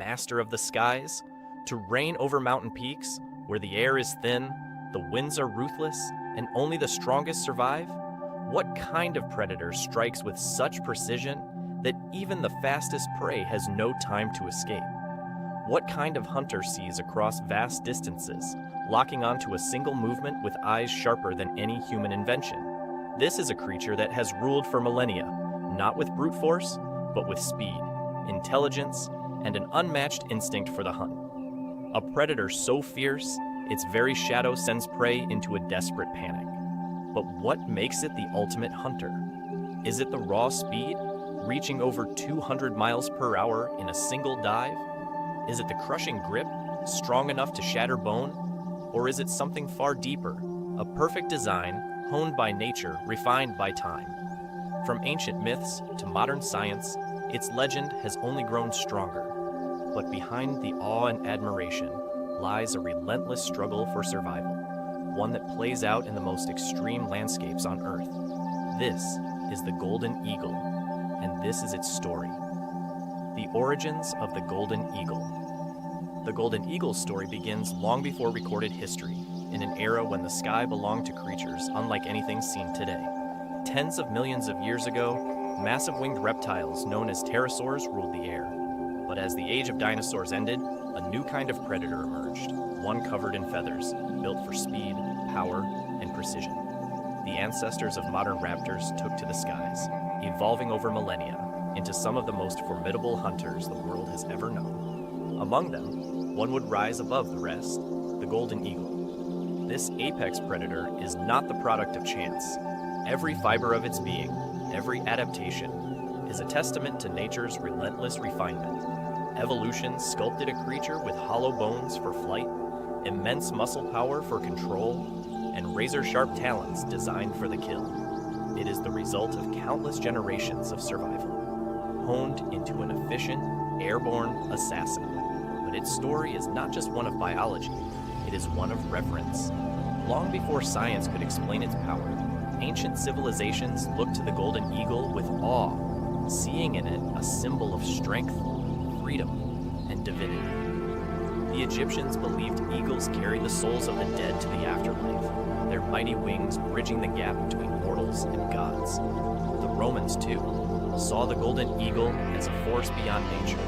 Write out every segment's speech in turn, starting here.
master of the skies, to reign over mountain peaks where the air is thin, the winds are ruthless, and only the strongest survive? What kind of predator strikes with such precision that even the fastest prey has no time to escape? What kind of hunter sees across vast distances, locking onto a single movement with eyes sharper than any human invention? This is a creature that has ruled for millennia, not with brute force, but with speed, intelligence, and an unmatched instinct for the hunt. A predator so fierce, its very shadow sends prey into a desperate panic. But what makes it the ultimate hunter? Is it the raw speed, reaching over 200 miles per hour in a single dive? Is it the crushing grip, strong enough to shatter bone? Or is it something far deeper, a perfect design, honed by nature, refined by time? From ancient myths to modern science, its legend has only grown stronger. But behind the awe and admiration lies a relentless struggle for survival, one that plays out in the most extreme landscapes on Earth. This is the golden eagle, and this is its story. The origins of the golden eagle. The golden eagle's story begins long before recorded history, in an era when the sky belonged to creatures unlike anything seen today. Tens of millions of years ago, massive winged reptiles known as pterosaurs ruled the air. But as the age of dinosaurs ended, a new kind of predator emerged, one covered in feathers, built for speed, power, and precision. The ancestors of modern raptors took to the skies, evolving over millennia into some of the most formidable hunters the world has ever known. Among them, one would rise above the rest, the golden eagle. This apex predator is not the product of chance. Every fiber of its being, every adaptation, is a testament to nature's relentless refinement. Evolution sculpted a creature with hollow bones for flight, immense muscle power for control, and razor-sharp talons designed for the kill. It is the result of countless generations of survival, honed into an efficient, airborne assassin. But its story is not just one of biology, it is one of reverence. Long before science could explain its power, ancient civilizations looked to the golden eagle with awe, seeing in it a symbol of strength, freedom, and divinity. The Egyptians believed eagles carried the souls of the dead to the afterlife, their mighty wings bridging the gap between mortals and gods. The Romans, too, saw the golden eagle as a force beyond nature.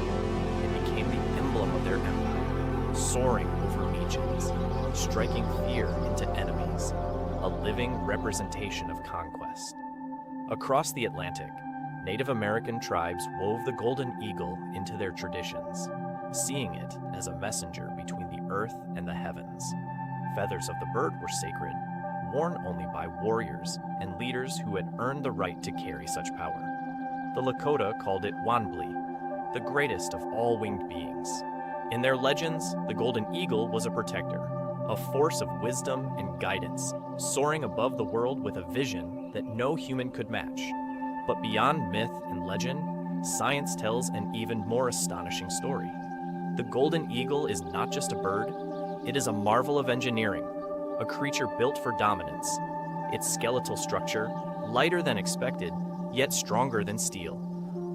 It became the emblem of their empire, soaring over regions, striking fear into enemies, a living representation of conquest. Across the Atlantic, Native American tribes wove the golden eagle into their traditions, seeing it as a messenger between the earth and the heavens. Feathers of the bird were sacred, worn only by warriors and leaders who had earned the right to carry such power. The Lakota called it Wanbli, the greatest of all winged beings. In their legends, the golden eagle was a protector, a force of wisdom and guidance, soaring above the world with a vision that no human could match. But beyond myth and legend, science tells an even more astonishing story. The golden eagle is not just a bird, it is a marvel of engineering, a creature built for dominance. Its skeletal structure, lighter than expected, yet stronger than steel,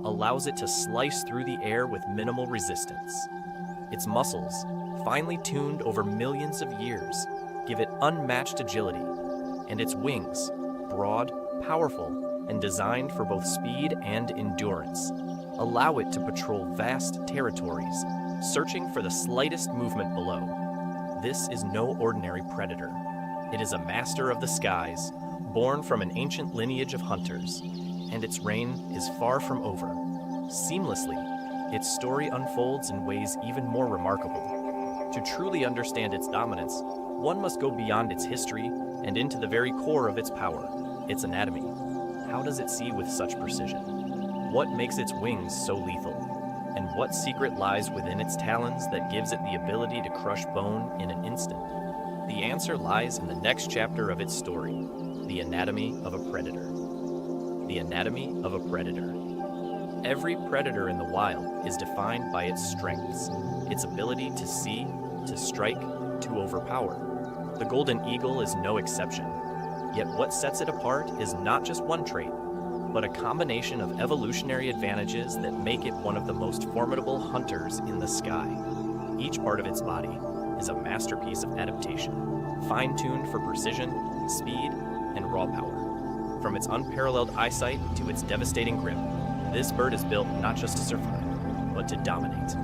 allows it to slice through the air with minimal resistance. Its muscles, finely tuned over millions of years, give it unmatched agility, and its wings, broad, powerful, and designed for both speed and endurance, allow it to patrol vast territories, searching for the slightest movement below. This is no ordinary predator. It is a master of the skies, born from an ancient lineage of hunters, and its reign is far from over. Seamlessly, its story unfolds in ways even more remarkable. To truly understand its dominance, one must go beyond its history and into the very core of its power, its anatomy. How does it see with such precision? What makes its wings so lethal? And what secret lies within its talons that gives it the ability to crush bone in an instant? The answer lies in the next chapter of its story, the anatomy of a predator. The anatomy of a predator. Every predator in the wild is defined by its strengths, its ability to see, to strike, to overpower. The golden eagle is no exception. Yet what sets it apart is not just one trait, but a combination of evolutionary advantages that make it one of the most formidable hunters in the sky. Each part of its body is a masterpiece of adaptation, fine-tuned for precision, speed, and raw power. From its unparalleled eyesight to its devastating grip, this bird is built not just to survive, but to dominate.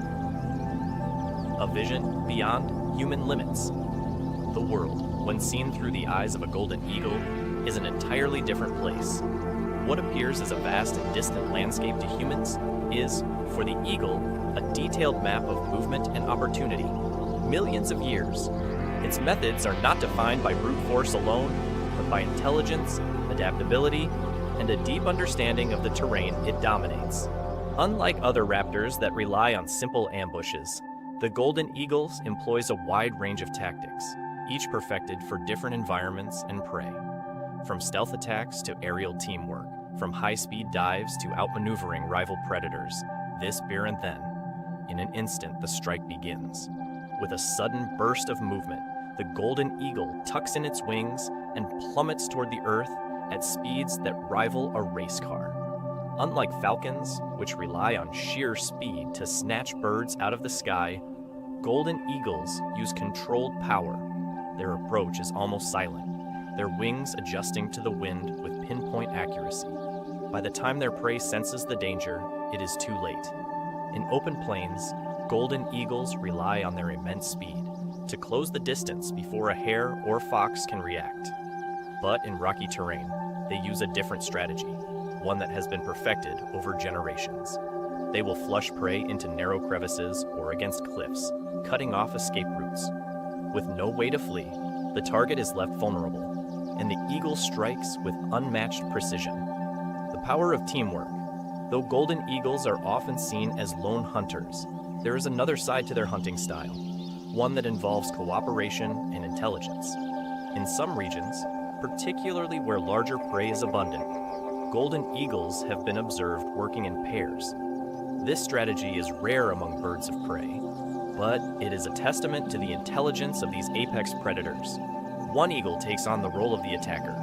A vision beyond human limits. The world, when seen through the eyes of a golden eagle, is an entirely different place. What appears as a vast and distant landscape to humans is, for the eagle, a detailed map of movement and opportunity. Millions of years. Its methods are not defined by brute force alone, but by intelligence, adaptability, and a deep understanding of the terrain it dominates. Unlike other raptors that rely on simple ambushes, the golden eagle employs a wide range of tactics, each perfected for different environments and prey. From stealth attacks to aerial teamwork, from high-speed dives to outmaneuvering rival predators, this bear and then, in an instant the strike begins. With a sudden burst of movement, the golden eagle tucks in its wings and plummets toward the earth at speeds that rival a race car. Unlike falcons, which rely on sheer speed to snatch birds out of the sky, golden eagles use controlled power. Their approach is almost silent, their wings adjusting to the wind with pinpoint accuracy. By the time their prey senses the danger, it is too late. In open plains, golden eagles rely on their immense speed to close the distance before a hare or fox can react. But in rocky terrain, they use a different strategy, one that has been perfected over generations. They will flush prey into narrow crevices or against cliffs, cutting off escape routes. With no way to flee, the target is left vulnerable, and the eagle strikes with unmatched precision. The power of teamwork. Though golden eagles are often seen as lone hunters, there is another side to their hunting style, one that involves cooperation and intelligence. In some regions, particularly where larger prey is abundant, golden eagles have been observed working in pairs. This strategy is rare among birds of prey, but it is a testament to the intelligence of these apex predators. One eagle takes on the role of the attacker,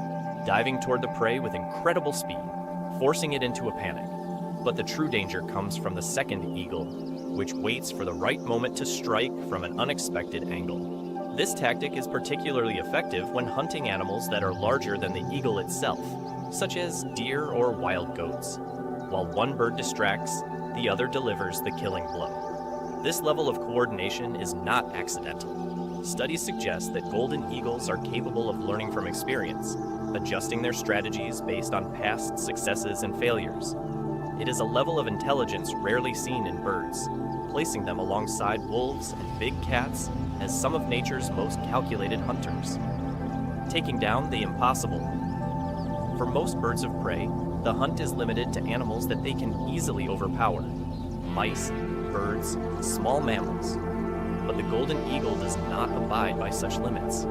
diving toward the prey with incredible speed, forcing it into a panic. But the true danger comes from the second eagle, which waits for the right moment to strike from an unexpected angle. This tactic is particularly effective when hunting animals that are larger than the eagle itself, such as deer or wild goats. While one bird distracts, the other delivers the killing blow. This level of coordination is not accidental. Studies suggest that golden eagles are capable of learning from experience, adjusting their strategies based on past successes and failures. It is a level of intelligence rarely seen in birds, placing them alongside wolves and big cats as some of nature's most calculated hunters. Taking down the impossible. For most birds of prey, the hunt is limited to animals that they can easily overpower: mice, birds, small mammals. But the golden eagle does not abide by such limits.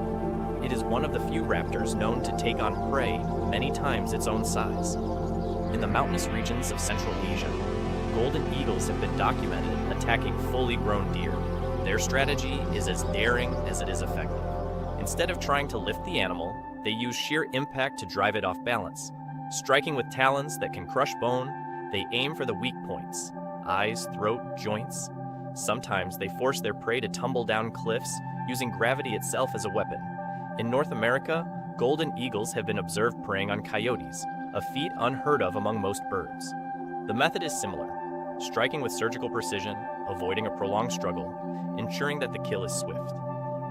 It is one of the few raptors known to take on prey many times its own size. In the mountainous regions of Central Asia, golden eagles have been documented attacking fully grown deer. Their strategy is as daring as it is effective. Instead of trying to lift the animal, they use sheer impact to drive it off balance. Striking with talons that can crush bone, they aim for the weak points: eyes, throat, joints. Sometimes they force their prey to tumble down cliffs, using gravity itself as a weapon. In North America, golden eagles have been observed preying on coyotes, a feat unheard of among most birds. The method is similar: striking with surgical precision, avoiding a prolonged struggle, ensuring that the kill is swift.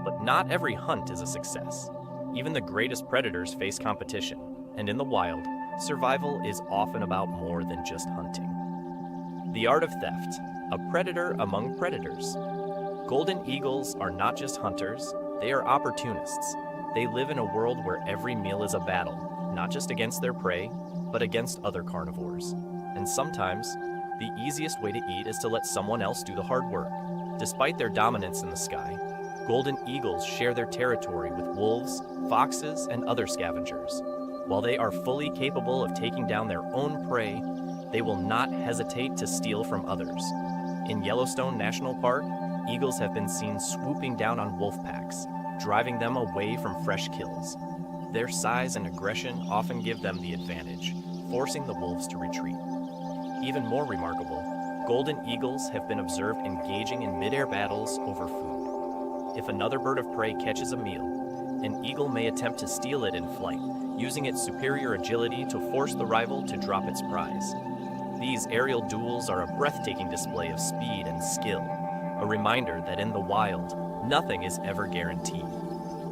But not every hunt is a success. Even the greatest predators face competition, and in the wild, survival is often about more than just hunting. The art of theft, a predator among predators. Golden eagles are not just hunters, they are opportunists. They live in a world where every meal is a battle, not just against their prey, but against other carnivores. And sometimes, the easiest way to eat is to let someone else do the hard work. Despite their dominance in the sky, golden eagles share their territory with wolves, foxes, and other scavengers. While they are fully capable of taking down their own prey, they will not hesitate to steal from others. In Yellowstone National Park, eagles have been seen swooping down on wolf packs, driving them away from fresh kills. Their size and aggression often give them the advantage, forcing the wolves to retreat. Even more remarkable, golden eagles have been observed engaging in mid-air battles over food. If another bird of prey catches a meal, an eagle may attempt to steal it in flight, using its superior agility to force the rival to drop its prize. These aerial duels are a breathtaking display of speed and skill, a reminder that in the wild, nothing is ever guaranteed.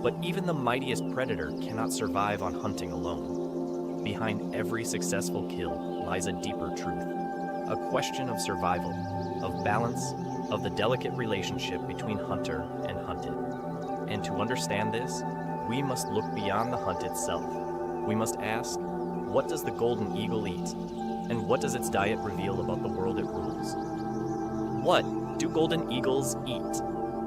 But even the mightiest predator cannot survive on hunting alone. Behind every successful kill lies a deeper truth, a question of survival, of balance, of the delicate relationship between hunter and hunted. And to understand this, we must look beyond the hunt itself. We must ask, what does the golden eagle eat? And what does its diet reveal about the world it rules? What do golden eagles eat?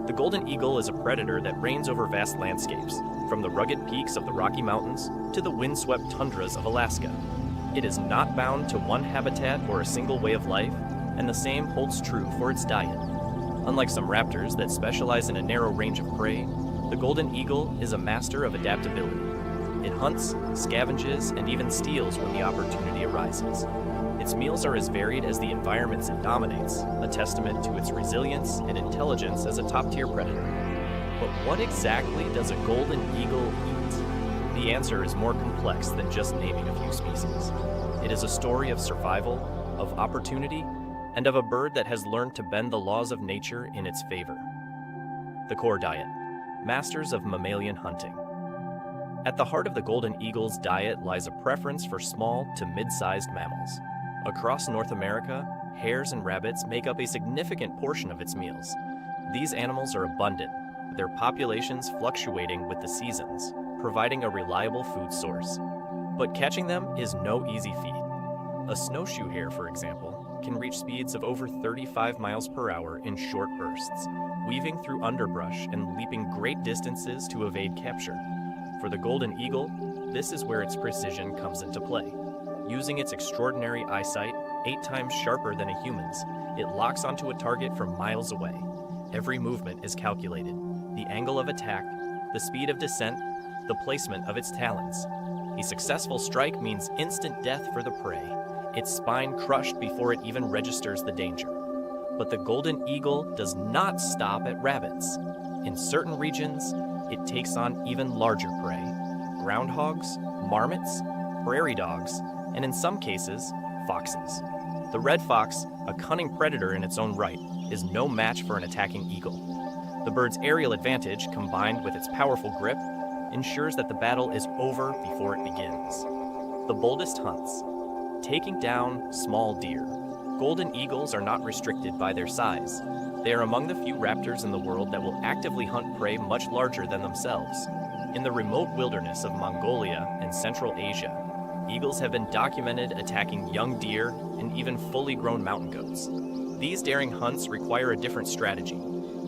The golden eagle is a predator that reigns over vast landscapes, from the rugged peaks of the Rocky Mountains to the windswept tundras of Alaska. It is not bound to one habitat or a single way of life, and the same holds true for its diet. Unlike some raptors that specialize in a narrow range of prey, the golden eagle is a master of adaptability. It hunts, scavenges, and even steals when the opportunity arises. Its meals are as varied as the environments it dominates, a testament to its resilience and intelligence as a top-tier predator. But what exactly does a golden eagle eat? The answer is more complex than just naming a few species. It is a story of survival, of opportunity, and of a bird that has learned to bend the laws of nature in its favor. The core diet. Masters of mammalian hunting. At the heart of the golden eagle's diet lies a preference for small to mid-sized mammals. Across North America, hares and rabbits make up a significant portion of its meals. These animals are abundant, their populations fluctuating with the seasons, providing a reliable food source. But catching them is no easy feat. A snowshoe hare, for example, can reach speeds of over 35 miles per hour in short bursts, weaving through underbrush and leaping great distances to evade capture. For the golden eagle, this is where its precision comes into play. Using its extraordinary eyesight, 8 times sharper than a human's, it locks onto a target from miles away. Every movement is calculated. The angle of attack, the speed of descent, the placement of its talons. A successful strike means instant death for the prey, its spine crushed before it even registers the danger. But the golden eagle does not stop at rabbits. In certain regions, it takes on even larger prey: groundhogs, marmots, prairie dogs, and in some cases, foxes. The red fox, a cunning predator in its own right, is no match for an attacking eagle. The bird's aerial advantage, combined with its powerful grip, ensures that the battle is over before it begins. The boldest hunts. Taking down small deer. Golden eagles are not restricted by their size. They are among the few raptors in the world that will actively hunt prey much larger than themselves. In the remote wilderness of Mongolia and Central Asia, eagles have been documented attacking young deer and even fully grown mountain goats. These daring hunts require a different strategy.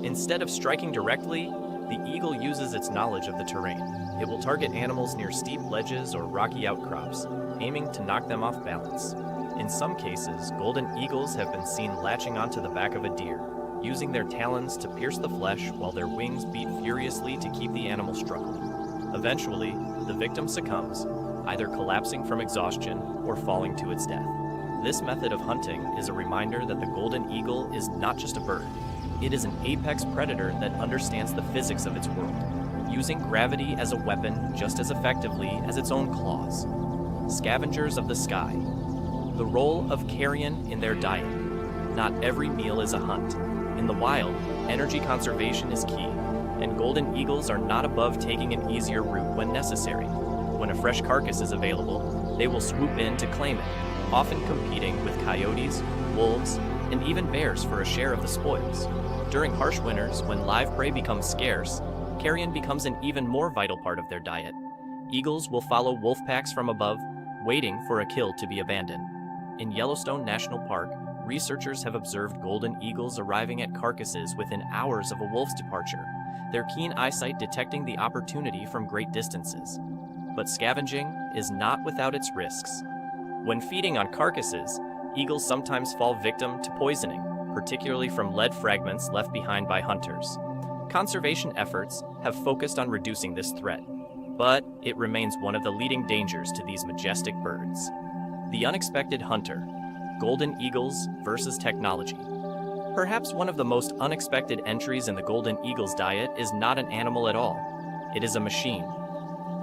Instead of striking directly, the eagle uses its knowledge of the terrain. It will target animals near steep ledges or rocky outcrops, aiming to knock them off balance. In some cases, golden eagles have been seen latching onto the back of a deer, using their talons to pierce the flesh while their wings beat furiously to keep the animal struggling. Eventually, the victim succumbs, either collapsing from exhaustion or falling to its death. This method of hunting is a reminder that the golden eagle is not just a bird. It is an apex predator that understands the physics of its world, using gravity as a weapon just as effectively as its own claws. Scavengers of the sky. The role of carrion in their diet. Not every meal is a hunt. In the wild, energy conservation is key, and golden eagles are not above taking an easier route when necessary. When a fresh carcass is available, they will swoop in to claim it, often competing with coyotes, wolves, and even bears for a share of the spoils. During harsh winters, when live prey becomes scarce, carrion becomes an even more vital part of their diet. Eagles will follow wolf packs from above, waiting for a kill to be abandoned. In Yellowstone National Park, researchers have observed golden eagles arriving at carcasses within hours of a wolf's departure, their keen eyesight detecting the opportunity from great distances. But scavenging is not without its risks. When feeding on carcasses, eagles sometimes fall victim to poisoning, particularly from lead fragments left behind by hunters. Conservation efforts have focused on reducing this threat, but it remains one of the leading dangers to these majestic birds. The unexpected hunter, golden eagles versus technology. Perhaps one of the most unexpected entries in the golden eagle's diet is not an animal at all. It is a machine.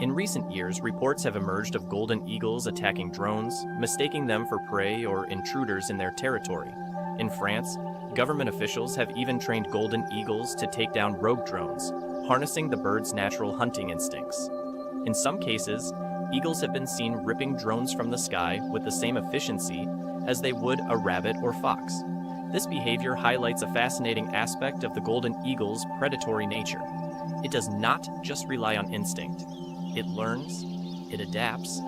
In recent years, reports have emerged of golden eagles attacking drones, mistaking them for prey or intruders in their territory. In France, government officials have even trained golden eagles to take down rogue drones, harnessing the bird's natural hunting instincts. In some cases, eagles have been seen ripping drones from the sky with the same efficiency as they would a rabbit or fox. This behavior highlights a fascinating aspect of the golden eagle's predatory nature. It does not just rely on instinct. It learns, it adapts,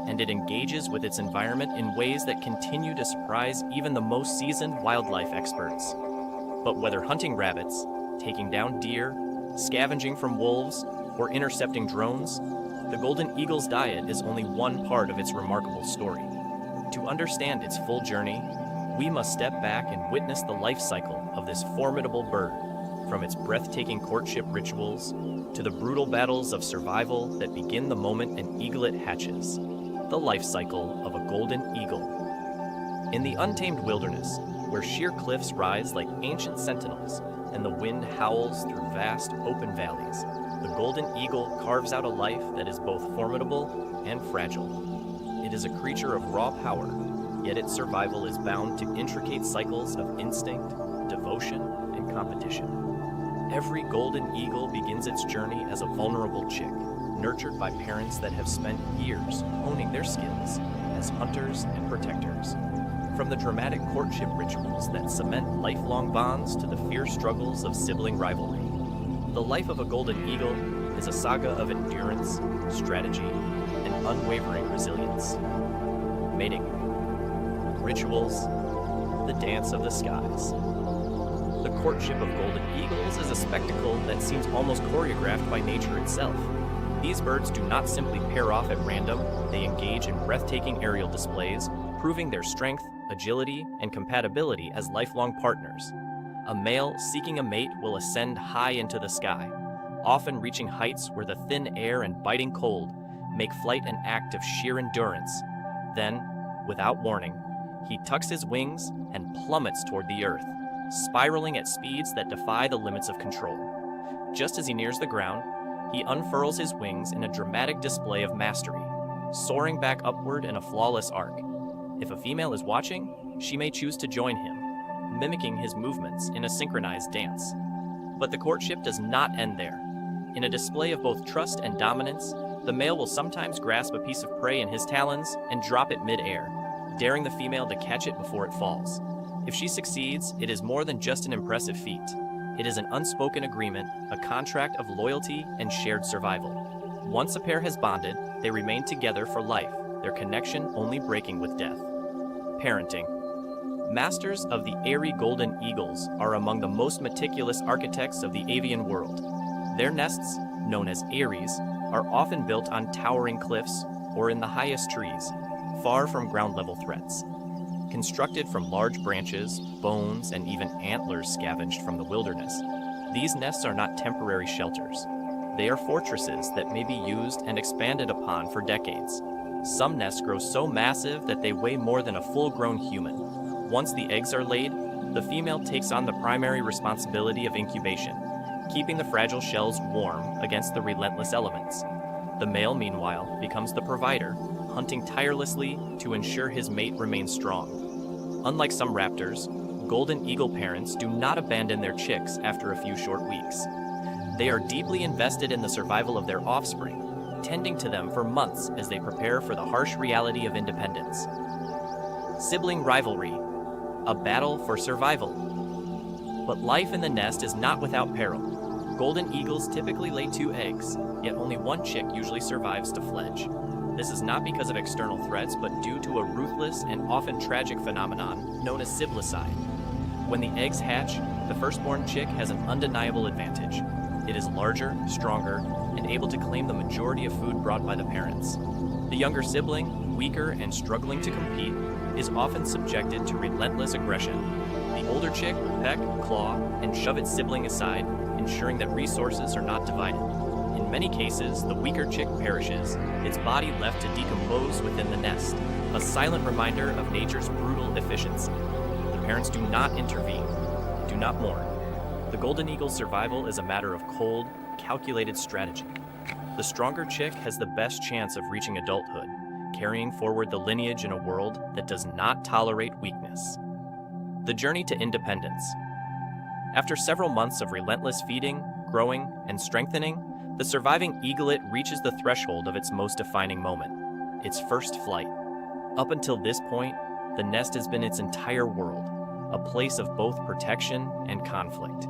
and it engages with its environment in ways that continue to surprise even the most seasoned wildlife experts. But whether hunting rabbits, taking down deer, scavenging from wolves, or intercepting drones, the golden eagle's diet is only one part of its remarkable story. To understand its full journey, we must step back and witness the life cycle of this formidable bird, from its breathtaking courtship rituals to the brutal battles of survival that begin the moment an eaglet hatches. The life cycle of a golden eagle. In the untamed wilderness, where sheer cliffs rise like ancient sentinels and the wind howls through vast open valleys, the golden eagle carves out a life that is both formidable and fragile. It is a creature of raw power, yet its survival is bound to intricate cycles of instinct, devotion, and competition. Every golden eagle begins its journey as a vulnerable chick, nurtured by parents that have spent years honing their skills as hunters and protectors. From the dramatic courtship rituals that cement lifelong bonds to the fierce struggles of sibling rivalry, the life of a golden eagle is a saga of endurance, strategy, and unwavering resilience. Mating, rituals, the dance of the skies. The courtship of golden eagles is a spectacle that seems almost choreographed by nature itself. These birds do not simply pair off at random, they engage in breathtaking aerial displays, proving their strength, agility, and compatibility as lifelong partners. A male seeking a mate will ascend high into the sky, often reaching heights where the thin air and biting cold make flight an act of sheer endurance. Then, without warning, he tucks his wings and plummets toward the earth, spiraling at speeds that defy the limits of control. Just as he nears the ground, he unfurls his wings in a dramatic display of mastery, soaring back upward in a flawless arc. If a female is watching, she may choose to join him, mimicking his movements in a synchronized dance. But the courtship does not end there. In a display of both trust and dominance, the male will sometimes grasp a piece of prey in his talons and drop it mid-air, daring the female to catch it before it falls. If she succeeds, it is more than just an impressive feat. It is an unspoken agreement, a contract of loyalty and shared survival. Once a pair has bonded, they remain together for life, their connection only breaking with death. Parenting. Masters of the airy golden eagles are among the most meticulous architects of the avian world. Their nests, known as eyries, are often built on towering cliffs or in the highest trees, far from ground-level threats. Constructed from large branches, bones, and even antlers scavenged from the wilderness, these nests are not temporary shelters. They are fortresses that may be used and expanded upon for decades. Some nests grow so massive that they weigh more than a full-grown human. Once the eggs are laid, the female takes on the primary responsibility of incubation, keeping the fragile shells warm against the relentless elements. The male, meanwhile, becomes the provider, hunting tirelessly to ensure his mate remains strong. Unlike some raptors, golden eagle parents do not abandon their chicks after a few short weeks. They are deeply invested in the survival of their offspring, tending to them for months as they prepare for the harsh reality of independence. Sibling rivalry, a battle for survival. But life in the nest is not without peril. Golden eagles typically lay 2 eggs, yet only one chick usually survives to fledge. This is not because of external threats, but due to a ruthless and often tragic phenomenon known as siblicide. When the eggs hatch, the firstborn chick has an undeniable advantage. It is larger, stronger, and able to claim the majority of food brought by the parents. The younger sibling, weaker and struggling to compete, is often subjected to relentless aggression. The older chick will peck, claw, and shove its sibling aside, ensuring that resources are not divided. In many cases, the weaker chick perishes, its body left to decompose within the nest, a silent reminder of nature's brutal efficiency. The parents do not intervene, do not mourn. The golden eagle's survival is a matter of cold, calculated strategy. The stronger chick has the best chance of reaching adulthood, carrying forward the lineage in a world that does not tolerate weakness. The journey to independence. After several months of relentless feeding, growing, and strengthening, the surviving eaglet reaches the threshold of its most defining moment, its first flight. Up until this point, the nest has been its entire world, a place of both protection and conflict.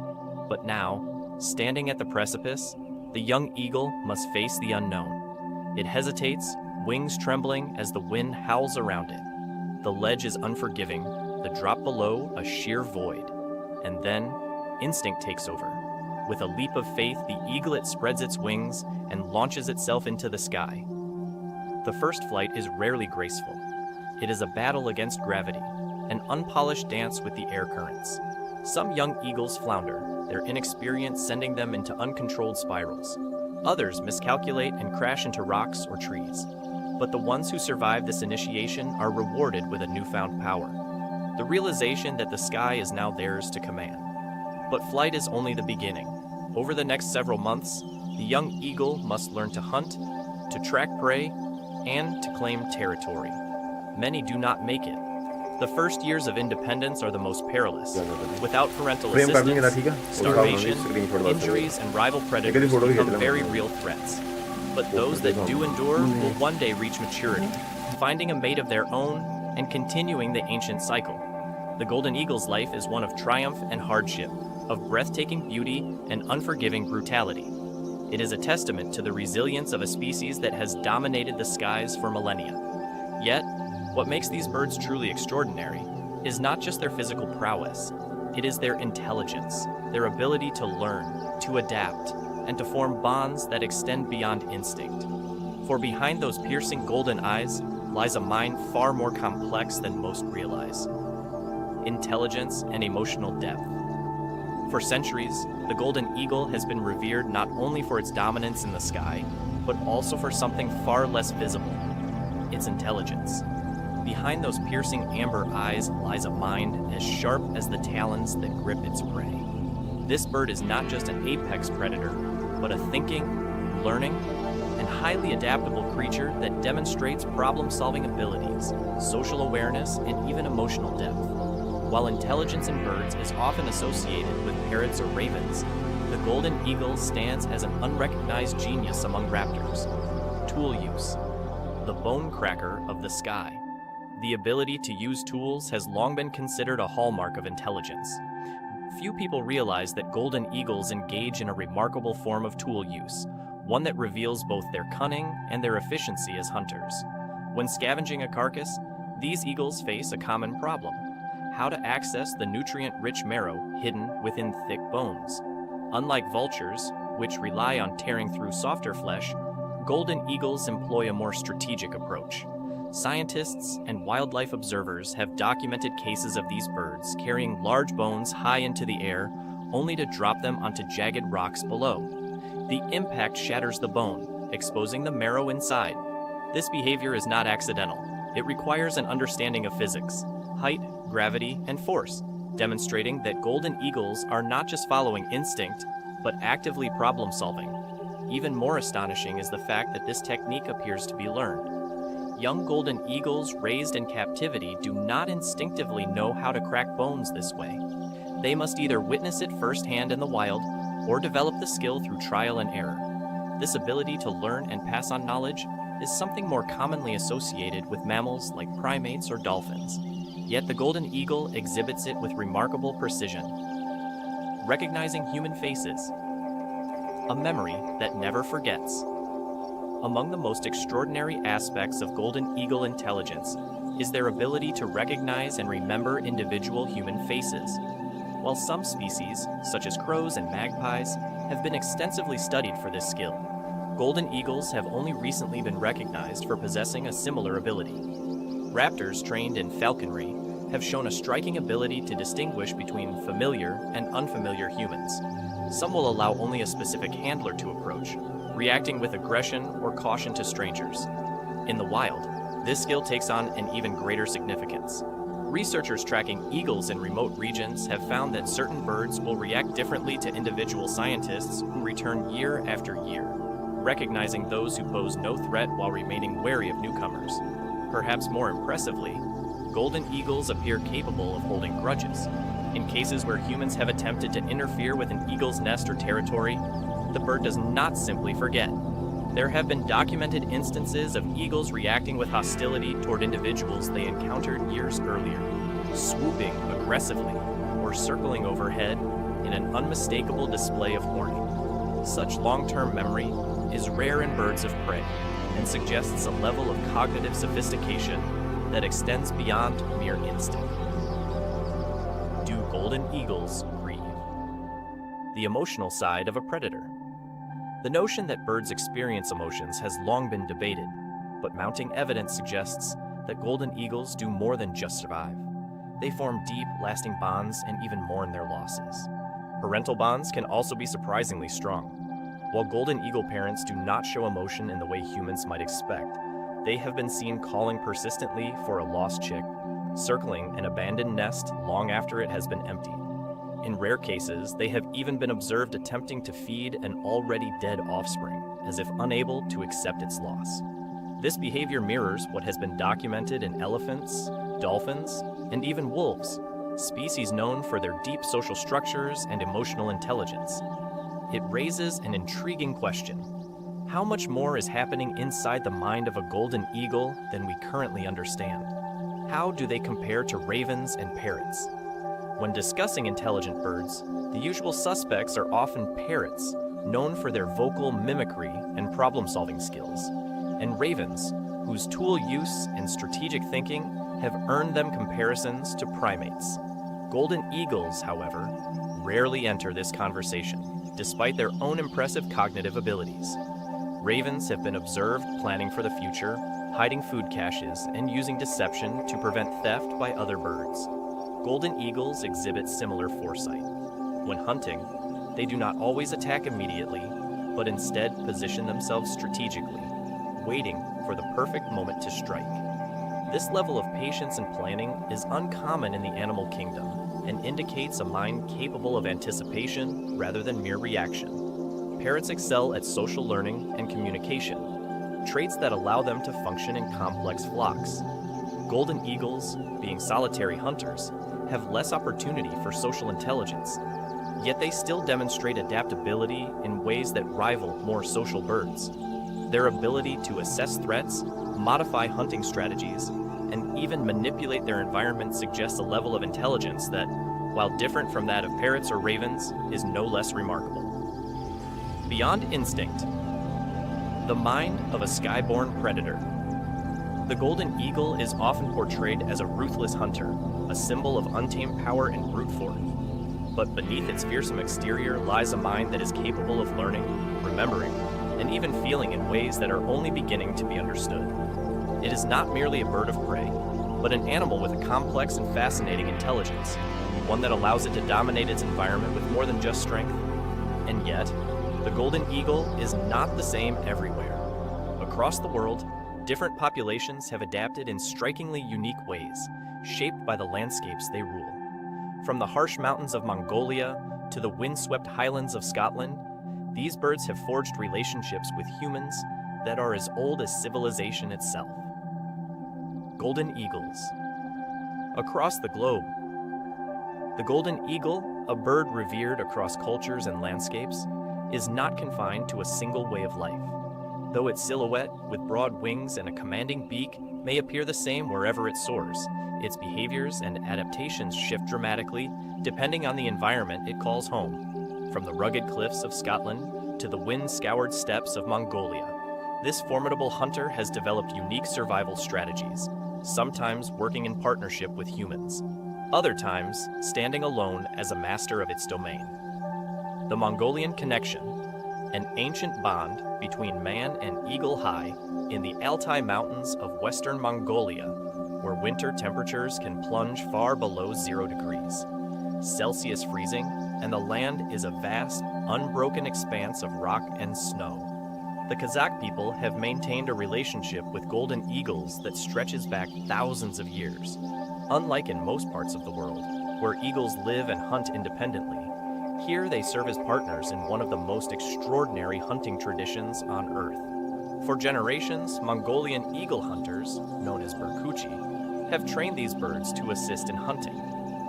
But now, standing at the precipice, the young eagle must face the unknown. It hesitates, wings trembling as the wind howls around it. The ledge is unforgiving, the drop below a sheer void. And then, instinct takes over. With a leap of faith, the eaglet spreads its wings and launches itself into the sky. The first flight is rarely graceful. It is a battle against gravity, an unpolished dance with the air currents. Some young eagles flounder, their inexperience sending them into uncontrolled spirals. Others miscalculate and crash into rocks or trees. But the ones who survive this initiation are rewarded with a newfound power, the realization that the sky is now theirs to command. But flight is only the beginning. Over the next several months, the young eagle must learn to hunt, to track prey, and to claim territory. Many do not make it. The first years of independence are the most perilous. Without parental assistance, starvation, injuries, and rival predators become very real threats. But those that do endure will one day reach maturity, finding a mate of their own and continuing the ancient cycle. The golden eagle's life is one of triumph and hardship, of breathtaking beauty and unforgiving brutality. It is a testament to the resilience of a species that has dominated the skies for millennia. Yet, what makes these birds truly extraordinary is not just their physical prowess. It is their intelligence, their ability to learn, to adapt, and to form bonds that extend beyond instinct. For behind those piercing golden eyes lies a mind far more complex than most realize: intelligence and emotional depth. For centuries, the golden eagle has been revered not only for its dominance in the sky, but also for something far less visible: its intelligence. Behind those piercing amber eyes lies a mind as sharp as the talons that grip its prey. This bird is not just an apex predator, but a thinking, learning, and highly adaptable creature that demonstrates problem-solving abilities, social awareness, and even emotional depth. While intelligence in birds is often associated with parrots or ravens, the golden eagle stands as an unrecognized genius among raptors. Tool use, the bone cracker of the sky. The ability to use tools has long been considered a hallmark of intelligence. Few people realize that golden eagles engage in a remarkable form of tool use, one that reveals both their cunning and their efficiency as hunters. When scavenging a carcass, these eagles face a common problem: how to access the nutrient-rich marrow hidden within thick bones. Unlike vultures, which rely on tearing through softer flesh, golden eagles employ a more strategic approach. Scientists and wildlife observers have documented cases of these birds carrying large bones high into the air, only to drop them onto jagged rocks below. The impact shatters the bone, exposing the marrow inside. This behavior is not accidental. It requires an understanding of physics, height, gravity, and force, demonstrating that golden eagles are not just following instinct, but actively problem-solving. Even more astonishing is the fact that this technique appears to be learned. Young golden eagles raised in captivity do not instinctively know how to crack bones this way. They must either witness it firsthand in the wild or develop the skill through trial and error. This ability to learn and pass on knowledge is something more commonly associated with mammals like primates or dolphins. Yet the golden eagle exhibits it with remarkable precision. Recognizing human faces, a memory that never forgets. Among the most extraordinary aspects of golden eagle intelligence is their ability to recognize and remember individual human faces. While some species, such as crows and magpies, have been extensively studied for this skill, golden eagles have only recently been recognized for possessing a similar ability. Raptors trained in falconry have shown a striking ability to distinguish between familiar and unfamiliar humans. Some will allow only a specific handler to approach, reacting with aggression or caution to strangers. In the wild, this skill takes on an even greater significance. Researchers tracking eagles in remote regions have found that certain birds will react differently to individual scientists who return year after year, recognizing those who pose no threat while remaining wary of newcomers. Perhaps more impressively, golden eagles appear capable of holding grudges. In cases where humans have attempted to interfere with an eagle's nest or territory, the bird does not simply forget. There have been documented instances of eagles reacting with hostility toward individuals they encountered years earlier, swooping aggressively or circling overhead in an unmistakable display of warning. Such long-term memory is rare in birds of prey and suggests a level of cognitive sophistication that extends beyond mere instinct. Do golden eagles grieve? The emotional side of a predator. The notion that birds experience emotions has long been debated, but mounting evidence suggests that golden eagles do more than just survive. They form deep, lasting bonds and even mourn their losses. Parental bonds can also be surprisingly strong. While golden eagle parents do not show emotion in the way humans might expect, they have been seen calling persistently for a lost chick, circling an abandoned nest long after it has been emptied. In rare cases, they have even been observed attempting to feed an already dead offspring, as if unable to accept its loss. This behavior mirrors what has been documented in elephants, dolphins, and even wolves, species known for their deep social structures and emotional intelligence. It raises an intriguing question. How much more is happening inside the mind of a golden eagle than we currently understand? How do they compare to ravens and parrots? When discussing intelligent birds, the usual suspects are often parrots, known for their vocal mimicry and problem-solving skills, and ravens, whose tool use and strategic thinking have earned them comparisons to primates. Golden eagles, however, rarely enter this conversation, despite their own impressive cognitive abilities. Ravens have been observed planning for the future, hiding food caches, and using deception to prevent theft by other birds. Golden eagles exhibit similar foresight. When hunting, they do not always attack immediately, but instead position themselves strategically, waiting for the perfect moment to strike. This level of patience and planning is uncommon in the animal kingdom and indicates a mind capable of anticipation rather than mere reaction. Parrots excel at social learning and communication, traits that allow them to function in complex flocks. Golden eagles, being solitary hunters, have less opportunity for social intelligence, yet they still demonstrate adaptability in ways that rival more social birds. Their ability to assess threats, modify hunting strategies, and even manipulate their environment suggests a level of intelligence that, while different from that of parrots or ravens, is no less remarkable. Beyond instinct, the mind of a skyborn predator. The golden eagle is often portrayed as a ruthless hunter, a symbol of untamed power and brute force. But beneath its fearsome exterior lies a mind that is capable of learning, remembering, and even feeling in ways that are only beginning to be understood. It is not merely a bird of prey, but an animal with a complex and fascinating intelligence, one that allows it to dominate its environment with more than just strength. And yet, the golden eagle is not the same everywhere. Across the world, different populations have adapted in strikingly unique ways, shaped by the landscapes they rule. From the harsh mountains of Mongolia to the windswept highlands of Scotland, these birds have forged relationships with humans that are as old as civilization itself. Golden eagles. Across the globe, the golden eagle, a bird revered across cultures and landscapes, is not confined to a single way of life. Though its silhouette, with broad wings and a commanding beak, may appear the same wherever it soars, its behaviors and adaptations shift dramatically depending on the environment it calls home. From the rugged cliffs of Scotland to the wind-scoured steppes of Mongolia, this formidable hunter has developed unique survival strategies, sometimes working in partnership with humans, other times standing alone as a master of its domain. The Mongolian connection, an ancient bond between man and eagle high in the Altai Mountains of western Mongolia, where winter temperatures can plunge far below 0 degrees Celsius freezing, and the land is a vast, unbroken expanse of rock and snow. The Kazakh people have maintained a relationship with golden eagles that stretches back thousands of years. Unlike in most parts of the world, where eagles live and hunt independently, here they serve as partners in one of the most extraordinary hunting traditions on Earth. For generations, Mongolian eagle hunters, known as Berkuchi, have trained these birds to assist in hunting.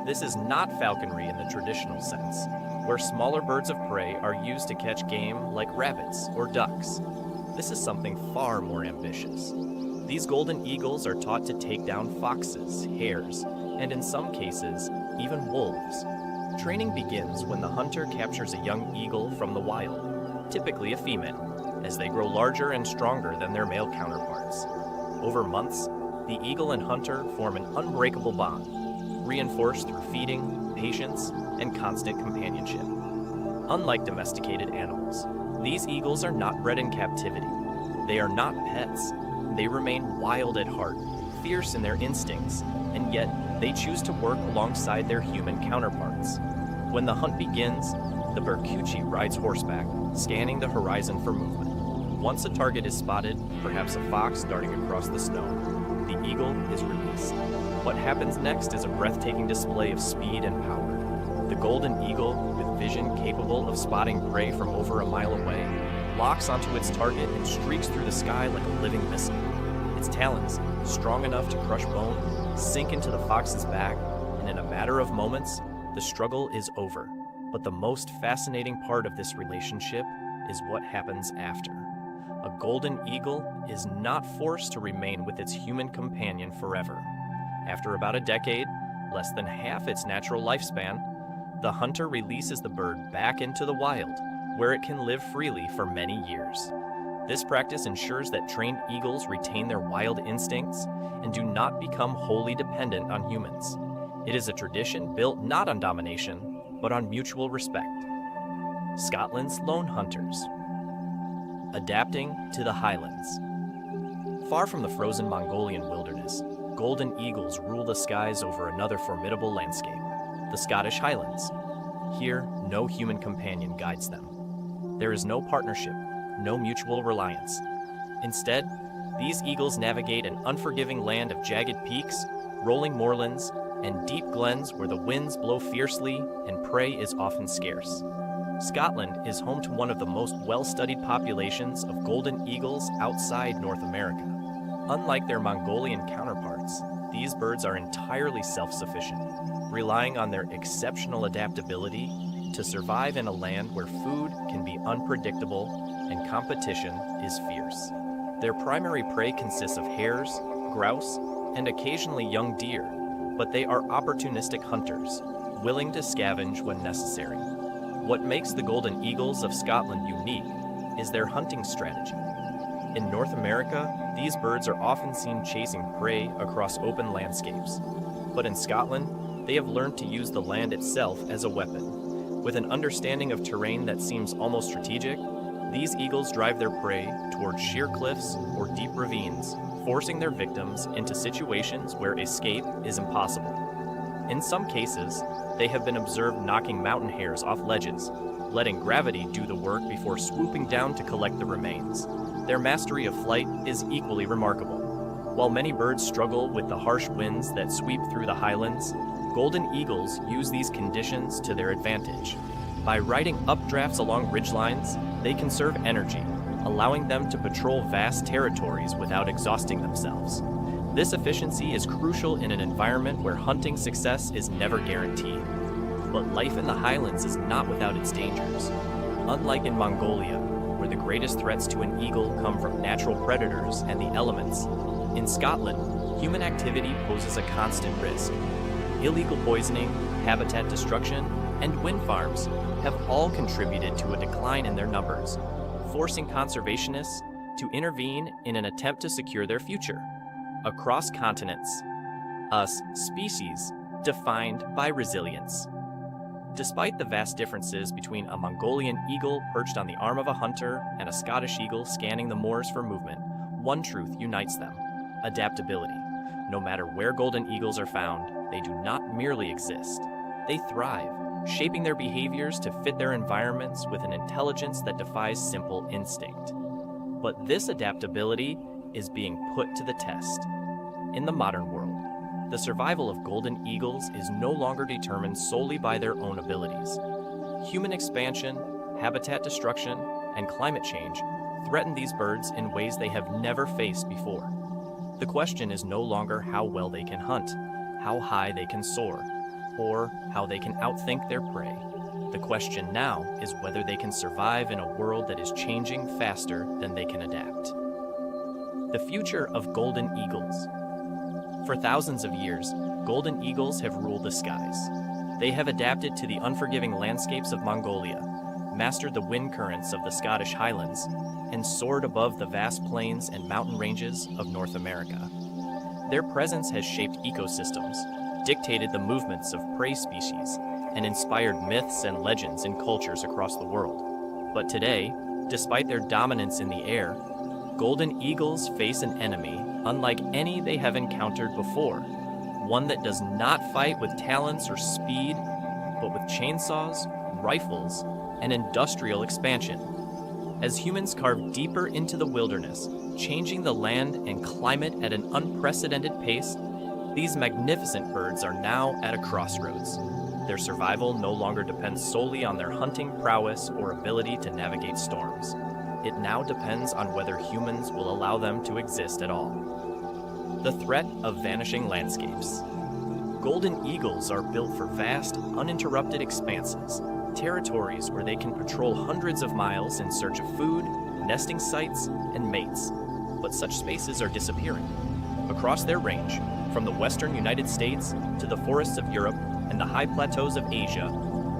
This is not falconry in the traditional sense, where smaller birds of prey are used to catch game like rabbits or ducks. This is something far more ambitious. These golden eagles are taught to take down foxes, hares, and in some cases, even wolves. Training begins when the hunter captures a young eagle from the wild, typically a female, as they grow larger and stronger than their male counterparts. Over months, the eagle and hunter form an unbreakable bond, reinforced through feeding, patience, and constant companionship. Unlike domesticated animals, these eagles are not bred in captivity. They are not pets. They remain wild at heart, fierce in their instincts, and yet they choose to work alongside their human counterparts. When the hunt begins, the Berkuchi rides horseback, scanning the horizon for movement. Once a target is spotted, perhaps a fox darting across the snow, the eagle is released. What happens next is a breathtaking display of speed and power. The golden eagle, with vision capable of spotting prey from over a mile away, locks onto its target and streaks through the sky like a living missile. Its talons, strong enough to crush bone, sink into the fox's back, and in a matter of moments, the struggle is over. But the most fascinating part of this relationship is what happens after. A golden eagle is not forced to remain with its human companion forever. After about a decade, less than half its natural lifespan, the hunter releases the bird back into the wild, where it can live freely for many years. This practice ensures that trained eagles retain their wild instincts and do not become wholly dependent on humans. It is a tradition built not on domination, but on mutual respect. Scotland's lone hunters. Adapting to the highlands. Far from the frozen Mongolian wilderness, golden eagles rule the skies over another formidable landscape, the Scottish Highlands. Here, no human companion guides them. There is no partnership, no mutual reliance. Instead, these eagles navigate an unforgiving land of jagged peaks, rolling moorlands, and deep glens where the winds blow fiercely and prey is often scarce. Scotland is home to one of the most well-studied populations of golden eagles outside North America. Unlike their Mongolian counterparts, these birds are entirely self-sufficient, relying on their exceptional adaptability to survive in a land where food can be unpredictable and competition is fierce. Their primary prey consists of hares, grouse, and occasionally young deer, but they are opportunistic hunters, willing to scavenge when necessary. What makes the golden eagles of Scotland unique is their hunting strategy. In North America, these birds are often seen chasing prey across open landscapes. But in Scotland, they have learned to use the land itself as a weapon. With an understanding of terrain that seems almost strategic, these eagles drive their prey towards sheer cliffs or deep ravines, forcing their victims into situations where escape is impossible. In some cases, they have been observed knocking mountain hares off ledges, letting gravity do the work before swooping down to collect the remains. Their mastery of flight is equally remarkable. While many birds struggle with the harsh winds that sweep through the highlands, golden eagles use these conditions to their advantage. By riding updrafts along ridgelines, they conserve energy, allowing them to patrol vast territories without exhausting themselves. This efficiency is crucial in an environment where hunting success is never guaranteed. But life in the highlands is not without its dangers. Unlike in Mongolia, where the greatest threats to an eagle come from natural predators and the elements, in Scotland, human activity poses a constant risk. Illegal poisoning, habitat destruction, and wind farms have all contributed to a decline in their numbers, forcing conservationists to intervene in an attempt to secure their future. Across continents, a species defined by resilience. Despite the vast differences between a Mongolian eagle perched on the arm of a hunter and a Scottish eagle scanning the moors for movement, one truth unites them: adaptability. No matter where golden eagles are found, they do not merely exist. They thrive, shaping their behaviors to fit their environments with an intelligence that defies simple instinct. But this adaptability is being put to the test. In the modern world, the survival of golden eagles is no longer determined solely by their own abilities. Human expansion, habitat destruction, and climate change threaten these birds in ways they have never faced before. The question is no longer how well they can hunt, how high they can soar, or how they can outthink their prey. The question now is whether they can survive in a world that is changing faster than they can adapt. The future of golden eagles. For thousands of years, golden eagles have ruled the skies. They have adapted to the unforgiving landscapes of Mongolia, mastered the wind currents of the Scottish Highlands, and soared above the vast plains and mountain ranges of North America. Their presence has shaped ecosystems, dictated the movements of prey species, and inspired myths and legends in cultures across the world. But today, despite their dominance in the air, golden eagles face an enemy unlike any they have encountered before, one that does not fight with talons or speed, but with chainsaws, rifles, and industrial expansion. As humans carve deeper into the wilderness, changing the land and climate at an unprecedented pace, these magnificent birds are now at a crossroads. Their survival no longer depends solely on their hunting prowess or ability to navigate storms. It now depends on whether humans will allow them to exist at all. The threat of vanishing landscapes. Golden eagles are built for vast, uninterrupted expanses, territories where they can patrol hundreds of miles in search of food, nesting sites, and mates. But such spaces are disappearing. Across their range, from the western United States to the forests of Europe and the high plateaus of Asia,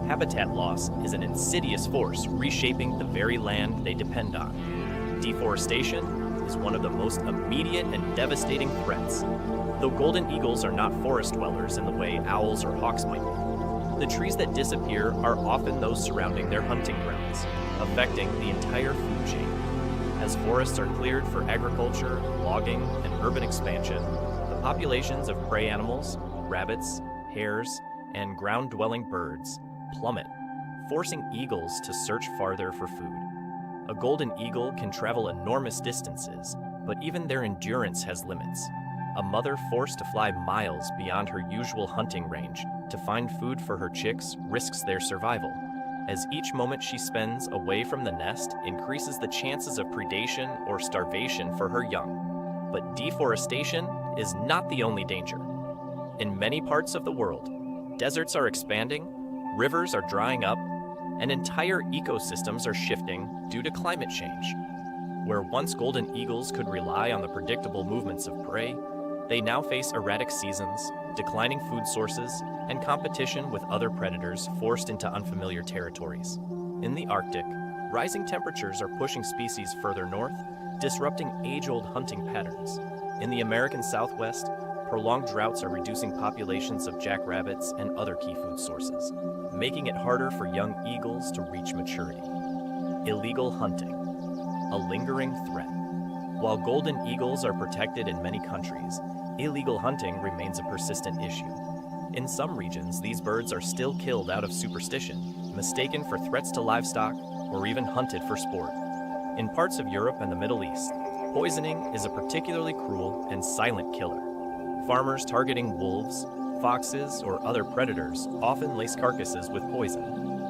habitat loss is an insidious force reshaping the very land they depend on. Deforestation is one of the most immediate and devastating threats. Though golden eagles are not forest dwellers in the way owls or hawks might be, the trees that disappear are often those surrounding their hunting grounds, affecting the entire food chain. As forests are cleared for agriculture, logging, and urban expansion, the populations of prey animals, rabbits, hares, and ground-dwelling birds plummet, forcing eagles to search farther for food. A golden eagle can travel enormous distances, but even their endurance has limits. A mother forced to fly miles beyond her usual hunting range to find food for her chicks risks their survival, as each moment she spends away from the nest increases the chances of predation or starvation for her young. But deforestation is not the only danger. In many parts of the world, deserts are expanding, rivers are drying up, and entire ecosystems are shifting due to climate change. Where once golden eagles could rely on the predictable movements of prey, they now face erratic seasons, declining food sources, and competition with other predators forced into unfamiliar territories. In the Arctic, rising temperatures are pushing species further north, disrupting age-old hunting patterns. In the American Southwest, prolonged droughts are reducing populations of jackrabbits and other key food sources, making it harder for young eagles to reach maturity. Illegal hunting, a lingering threat. While golden eagles are protected in many countries, illegal hunting remains a persistent issue. In some regions, these birds are still killed out of superstition, mistaken for threats to livestock, or even hunted for sport. In parts of Europe and the Middle East, poisoning is a particularly cruel and silent killer. Farmers targeting wolves, foxes, or other predators often lace carcasses with poison,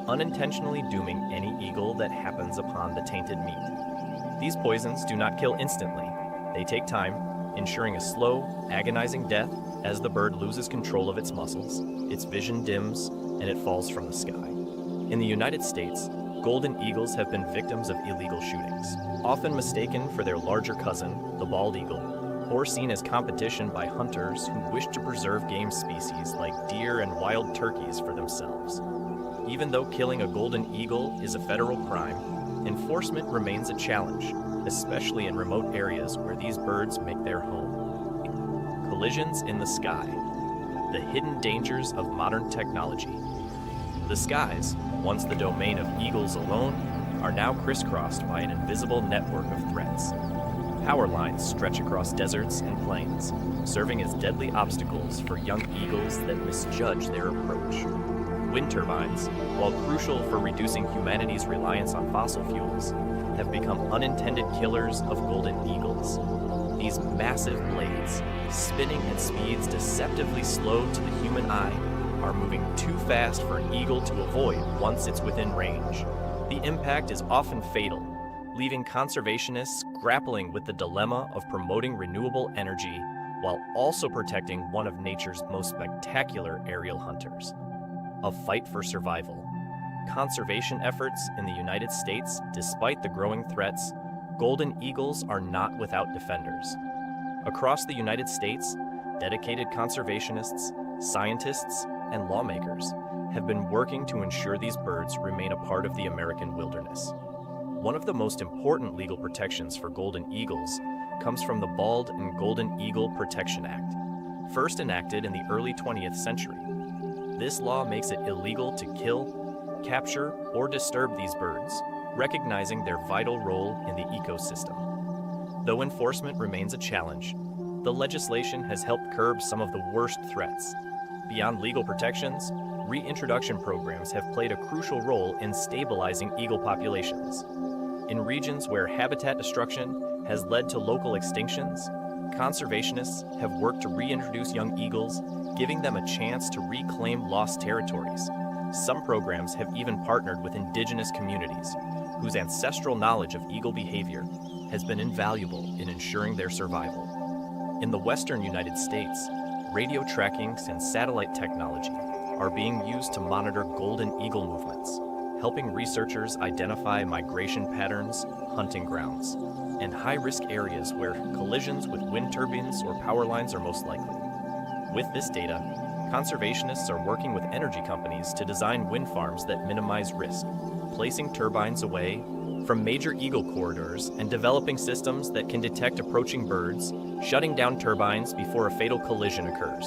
unintentionally dooming any eagle that happens upon the tainted meat. These poisons do not kill instantly. They take time, ensuring a slow, agonizing death as the bird loses control of its muscles, its vision dims, and it falls from the sky. In the United States, golden eagles have been victims of illegal shootings, often mistaken for their larger cousin, the bald eagle, or seen as competition by hunters who wish to preserve game species like deer and wild turkeys for themselves. Even though killing a golden eagle is a federal crime, enforcement remains a challenge, especially in remote areas where these birds make their home. Collisions in the sky, the hidden dangers of modern technology. The skies, once the domain of eagles alone, are now crisscrossed by an invisible network of threats. Power lines stretch across deserts and plains, serving as deadly obstacles for young eagles that misjudge their approach. wind turbines, while crucial for reducing humanity's reliance on fossil fuels, have become unintended killers of golden eagles. These massive blades, spinning at speeds deceptively slow to the human eye, are moving too fast for an eagle to avoid once it's within range. The impact is often fatal, leaving conservationists grappling with the dilemma of promoting renewable energy while also protecting one of nature's most spectacular aerial hunters. A fight for survival. Conservation efforts in the United States, despite the growing threats, golden eagles are not without defenders. Across the United States, dedicated conservationists, scientists, and lawmakers have been working to ensure these birds remain a part of the American wilderness. One of the most important legal protections for golden eagles comes from the Bald and Golden Eagle Protection Act, first enacted in the early 20th century. This law makes it illegal to kill, capture, or disturb these birds, recognizing their vital role in the ecosystem. Though enforcement remains a challenge, the legislation has helped curb some of the worst threats. Beyond legal protections, reintroduction programs have played a crucial role in stabilizing eagle populations. In regions where habitat destruction has led to local extinctions, conservationists have worked to reintroduce young eagles, giving them a chance to reclaim lost territories. Some programs have even partnered with indigenous communities, whose ancestral knowledge of eagle behavior has been invaluable in ensuring their survival. In the western United States, radio tracking and satellite technology are being used to monitor golden eagle movements, helping researchers identify migration patterns, hunting grounds, and high-risk areas where collisions with wind turbines or power lines are most likely. With this data, conservationists are working with energy companies to design wind farms that minimize risk, placing turbines away from major eagle corridors and developing systems that can detect approaching birds, shutting down turbines before a fatal collision occurs.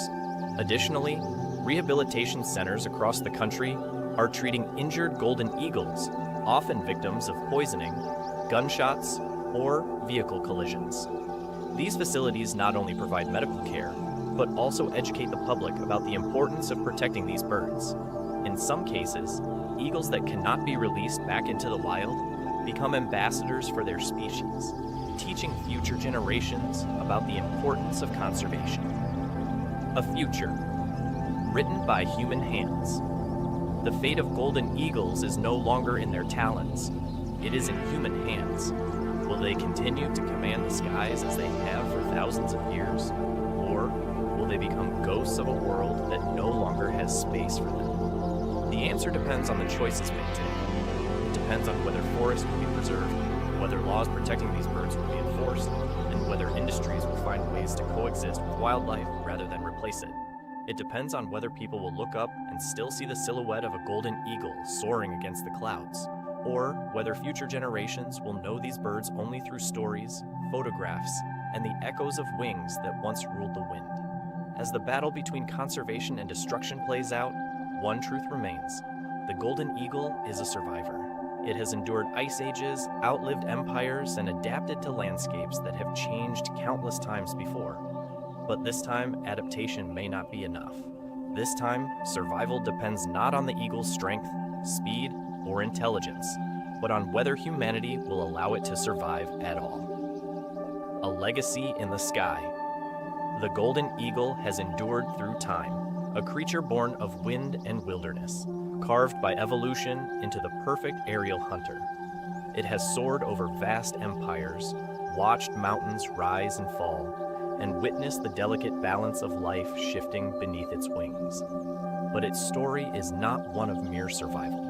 Additionally, rehabilitation centers across the country are treating injured golden eagles, often victims of poisoning, gunshots, or vehicle collisions. These facilities not only provide medical care, but also educate the public about the importance of protecting these birds. In some cases, eagles that cannot be released back into the wild become ambassadors for their species, teaching future generations about the importance of conservation. A future, written by human hands. The fate of golden eagles is no longer in their talons. It is in human hands. Will they continue to command the skies as they have for thousands of years? Or will they become ghosts of a world that no longer has space for them? The answer depends on the choices made today. It depends on whether forests will be preserved, whether laws protecting these birds will be enforced, and whether industries will find ways to coexist with wildlife rather than replace it. It depends on whether people will look up and still see the silhouette of a golden eagle soaring against the clouds, or whether future generations will know these birds only through stories, photographs, and the echoes of wings that once ruled the wind. As the battle between conservation and destruction plays out, one truth remains. The golden eagle is a survivor. It has endured ice ages, outlived empires, and adapted to landscapes that have changed countless times before. But this time, adaptation may not be enough. This time, survival depends not on the eagle's strength, speed, or intelligence, but on whether humanity will allow it to survive at all. A legacy in the sky. The golden eagle has endured through time, a creature born of wind and wilderness, carved by evolution into the perfect aerial hunter. It has soared over vast empires, watched mountains rise and fall, and witnessed the delicate balance of life shifting beneath its wings. But its story is not one of mere survival.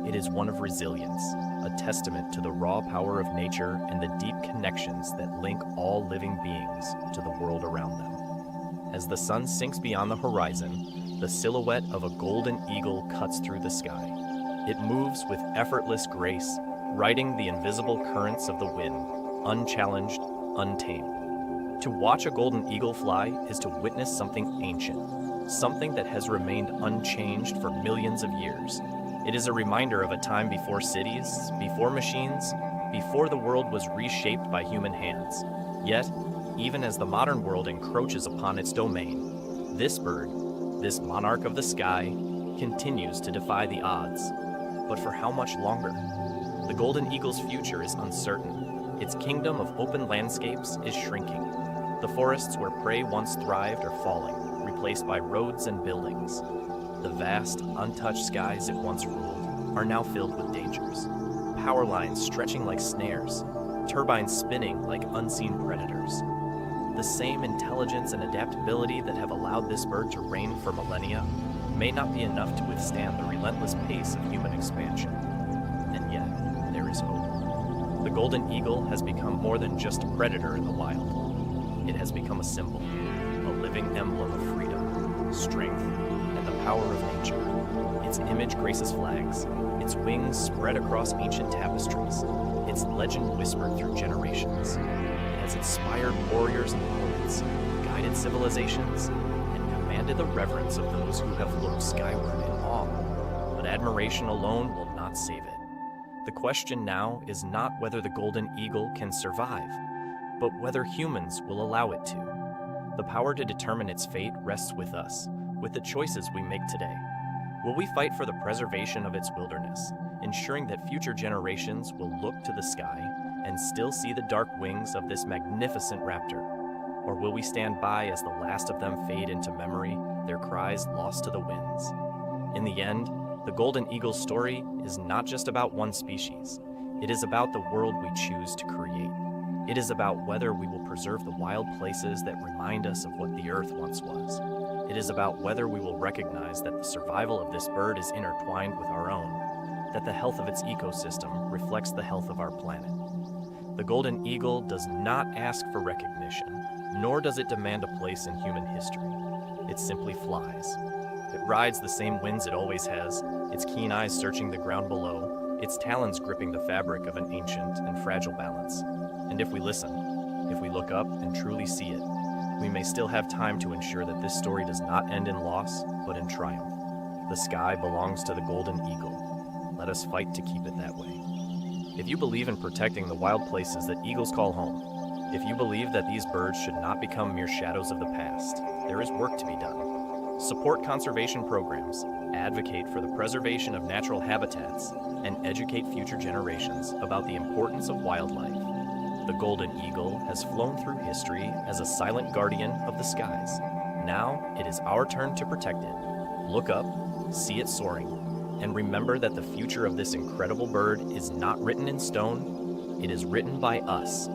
It is one of resilience, a testament to the raw power of nature and the deep connections that link all living beings to the world around them. As the sun sinks beyond the horizon, the silhouette of a golden eagle cuts through the sky. It moves with effortless grace, riding the invisible currents of the wind, unchallenged, untamed. To watch a golden eagle fly is to witness something ancient, something that has remained unchanged for millions of years. It is a reminder of a time before cities, before machines, before the world was reshaped by human hands. Yet, even as the modern world encroaches upon its domain, this bird, this monarch of the sky, continues to defy the odds. But for how much longer? The golden eagle's future is uncertain. Its kingdom of open landscapes is shrinking. The forests where prey once thrived are falling, replaced by roads and buildings. The vast, untouched skies it once ruled are now filled with dangers. Power lines stretching like snares, turbines spinning like unseen predators. The same intelligence and adaptability that have allowed this bird to reign for millennia may not be enough to withstand the relentless pace of human expansion. And yet, there is hope. The golden eagle has become more than just a predator in the wild. It has become a symbol, a living emblem of freedom, strength, and the power of nature. Its image graces flags, its wings spread across ancient tapestries, its legend whispered through generations. It has inspired warriors and poets, guided civilizations, and commanded the reverence of those who have looked skyward in awe. But admiration alone will not save it. The question now is not whether the golden eagle can survive, but whether humans will allow it to. The power to determine its fate rests with us, with the choices we make today. Will we fight for the preservation of its wilderness, ensuring that future generations will look to the sky and still see the dark wings of this magnificent raptor? Or will we stand by as the last of them fade into memory, their cries lost to the winds? In the end, the golden eagle's story is not just about one species. It is about the world we choose to create. It is about whether we will preserve the wild places that remind us of what the earth once was. It is about whether we will recognize that the survival of this bird is intertwined with our own, that the health of its ecosystem reflects the health of our planet. The golden eagle does not ask for recognition, nor does it demand a place in human history. It simply flies. It rides the same winds it always has, its keen eyes searching the ground below, its talons gripping the fabric of an ancient and fragile balance. And if we listen, if we look up and truly see it, we may still have time to ensure that this story does not end in loss, but in triumph. The sky belongs to the golden eagle. Let us fight to keep it that way. If you believe in protecting the wild places that eagles call home, if you believe that these birds should not become mere shadows of the past, there is work to be done. Support conservation programs, advocate for the preservation of natural habitats, and educate future generations about the importance of wildlife. The golden eagle has flown through history as a silent guardian of the skies. Now it is our turn to protect it. Look up, see it soaring, and remember that the future of this incredible bird is not written in stone, it is written by us.